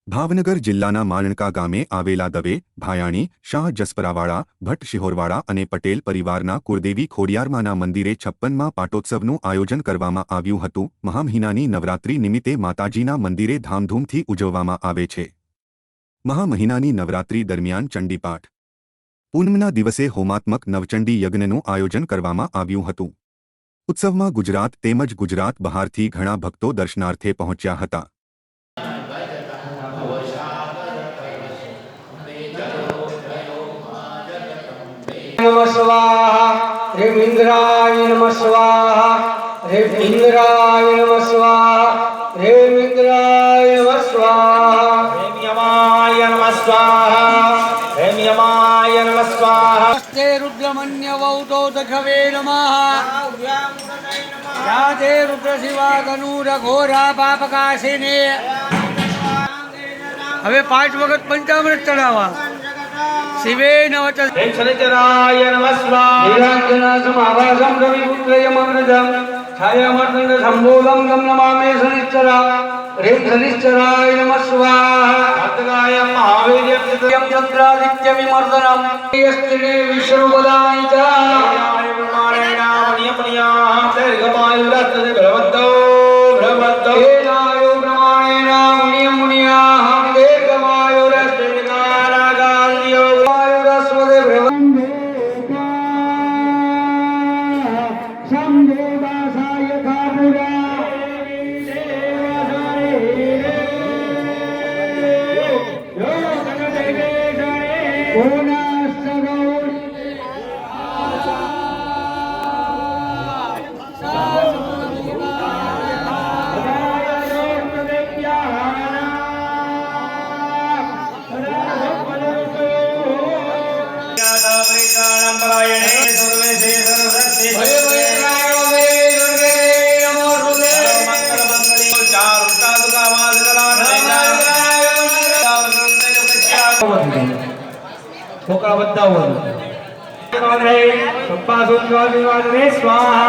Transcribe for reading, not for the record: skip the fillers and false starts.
ભાવનગર જિલ્લાના માણકા ગામે આવેલા દવે, ભાયાણી, શાહ જસપરાવાળા, ભટ્ટ શિહોરવાળા અને પટેલ પરિવારના કુળદેવી ખોડિયારમાંના મંદિરે 56મા પાટોત્સવનું આયોજન કરવામાં આવ્યું હતું। મહામહિનાની નવરાત્રી નિમિત્તે માતાજીના મંદિરે ધામધૂમથી ઉજવવામાં આવે છે। મહામહિનાની નવરાત્રી દરમિયાન ચંડીપાઠ, પૂનમના દિવસે હોમાત્મક નવચંડી યજ્ઞનું આયોજન કરવામાં આવ્યું હતું। ઉત્સવમાં ગુજરાત તેમજ ગુજરાત બહારથી ઘણા ભક્તો દર્શનાર્થે પહોંચ્યા હતા। नमः स्वाहा ह्रीं इंद्राय नमः स्वाहा ह्रीं इंद्राय नमः स्वाहा ह्रीं इंद्राय नमः स्वाहा ह्रीं यमाय नमः स्वाहा ह्रीं यमाय नमः स्वाहा ते रुद्रमन्यवौतो दखवे नमः राधे रुद्रशिवा गणूरघोरा पापकाशिने। હવે 5 વખત પંચામૃત ચડાવવા। शिवे नवचल शनिचराय नमः स्वाहा नीलांजनासमाभासं रविपुत्रयममृतं छायामर्दण्ड सम्भूतं तं नमामि शनिश्चरा ह्रीं शनिश्चराय नमः स्वाहा भद्राय महावीर्यं चन्द्रादित्यविमर्दनं यस्तिने विष्णुपदानि च ब्रह्माणेनामनियमनियाः दीर्घमायुरस्तते भगवतो भगवतो येनायो ब्रह्माणेन मुनियमुनियाः दीर्घमायुरस्ते कारागाल्यो छोकरा बताओ स्वाहा